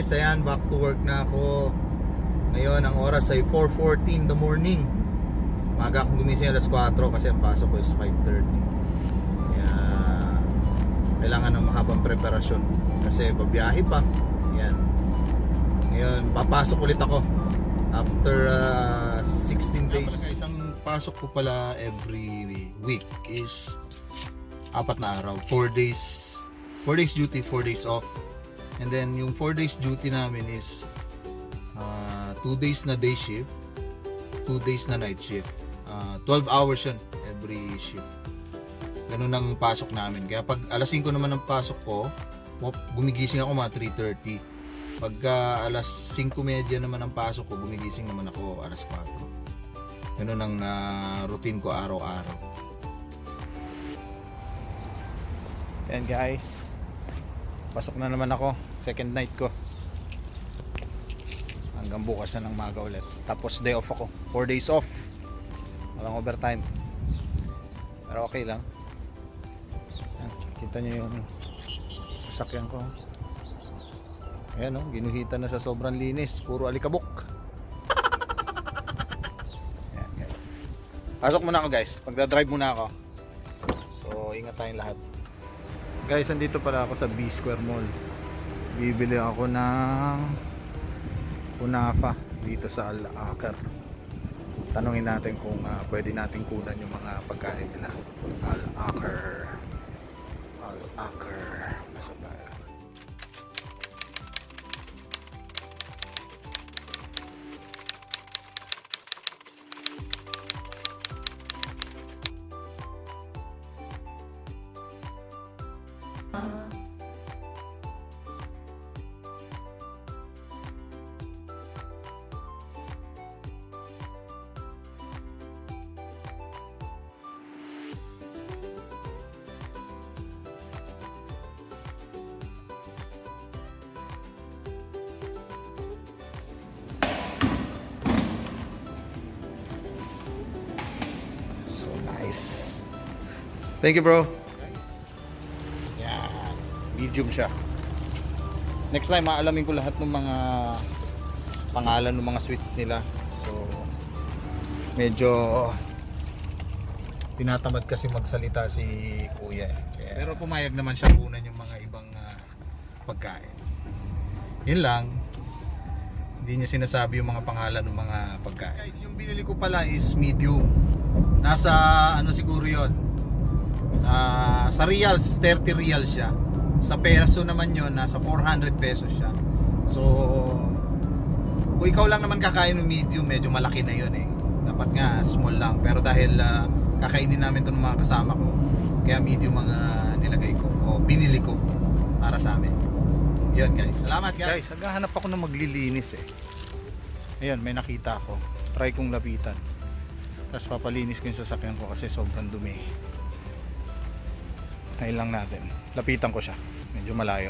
guys, ayan, back to work na ako. Ngayon ang oras ay 4:14 in the morning. Maga akong gumising alas 4 kasi ang pasok ko is 5:30. Kaya kailangan ng mahabang preparasyon kasi babiyahe pa. Ayan. Ngayon papasok ulit ako after 16 days. Isang pasok ko pala every week is 4 na araw, 4 days duty, 4 days off. And then yung 4 days duty namin is 2 days na day shift, 2 days na night shift. 12 hours yun every shift. Ganun ang pasok namin. Kaya pag alas 5 naman ang pasok ko, gumigising ako mga 3:30. Pagka alas 5:30 naman ang pasok ko, gumigising naman ako alas 4. Ganun ang routine ko araw-araw. Yan guys, pasok na naman ako, second night ko. Hanggang bukas na ng maga ulit. Tapos day off ako, 4 days off. Walang overtime. Pero okay lang. Kita nyo yung sasakyan ko. Ayan o, ginuhitan na sa sobrang linis. Puro alikabok. Ayan guys, pasok muna ako guys, magdadrive muna ako. So ingat tayong lahat. Guys, andito pala ako sa B Square Mall. Bibili ako ng kunafa dito sa Al-Aker. Tanungin natin kung pwede natin kunan yung mga pagkain nila. Al-Aker. Masok tayo. So nice. Thank you bro. Yan, medium siya. Next time maalamin ko lahat ng mga pangalan ng mga sweets nila. So medyo tinatamad kasi magsalita si kuya. Pero pumayag naman siya kunan yung mga ibang pagkain. Yun lang. Hindi niya sinasabi yung mga pangalan ng mga pagkain. Guys, yung binili ko pala is medium. Nasa ano siguro yon, sa reals, 30 reals siya. Sa peso naman yon, nasa 400 pesos siya. So kung ikaw lang naman kakain ng medium, medyo malaki na yon eh. Dapat nga small lang. Pero dahil kakainin namin ito ng mga kasama ko, kaya medium ang nilagay ko o binili ko para sa amin. Yun guys, salamat guys. Guys, naghahanap ako ng maglilinis eh. Ayun, may nakita ako. Try kong lapitan. Tapos papalinis ko yung sasakyan ko kasi sobrang dumi. Ayun lang natin. Lapitan ko siya. Medyo malayo.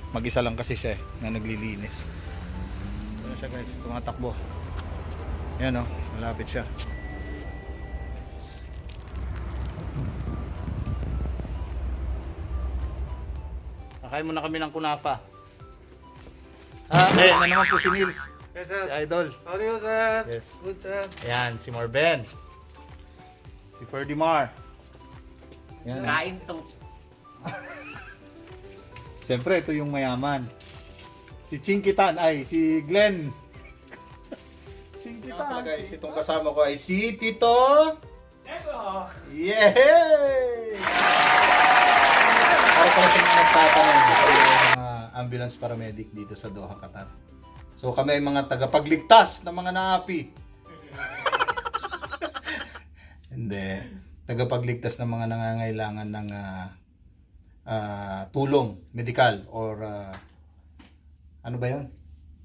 Mag-isa lang kasi siya eh, na naglilinis. Ayun siya guys, tumatakbo. Ayan o, malapit siya. Kakain muna kami ng kunafa. Ayan na naman po si Nils. Yes, sir. Si Idol. How are you, sir? Yes. Good, sir. Ayan, si Marben. Si Ferdimar. Ayan. Kain to. Siyempre, ito yung mayaman. Si Chinkitan, ay, si Glenn. Chinkitan. Guys, itong kasama ko ay si Tito. Eso! Yay! Para pala sa mga nagtatanong, ako yung ambulance paramedic dito sa Doha, Qatar. So kami ay mga tagapagligtas ng mga naapi. Hindi. Tagapagligtas ng mga nangangailangan ng tulong, medical or ano ba yun?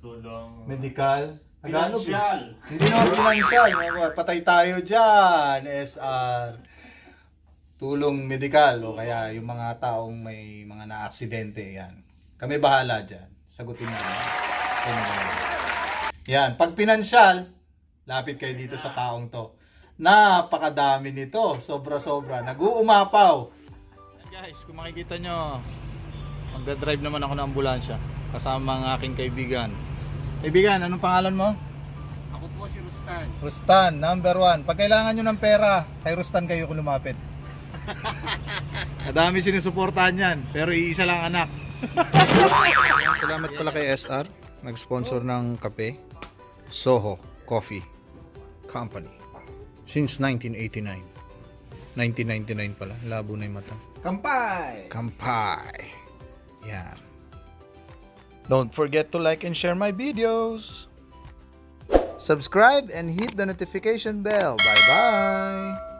Tulong. Medical? Financial. Hindi naman financial. Patay tayo dyan. SR. Tulong medical o kaya yung mga taong may mga na-aksidente. Yan. Kami bahala dyan. Sagutin namin. Yan. Pag pinansyal, lapit kayo dito sa taong to. Napakadami nito. Sobra-sobra. Nag-uumapaw. Guys, kung makikita nyo, magdadrive naman ako ng ambulansya. Kasama ang aking kaibigan. Kaibigan, anong pangalan mo? Ako po si Rustan. Rustan, number 1. Pag kailangan nyo ng pera, kay Rustan kayo kung lumapit. Madami sinusuportahan yan, pero iisa lang anak. Salamat pala kay SR, nag-sponsor ng kape. Soho Coffee Company. Since 1989. 1999 pala, labo na yung mata. Kampay! Kampai. Yan. Don't forget to like and share my videos. Subscribe and hit the notification bell. Bye-bye.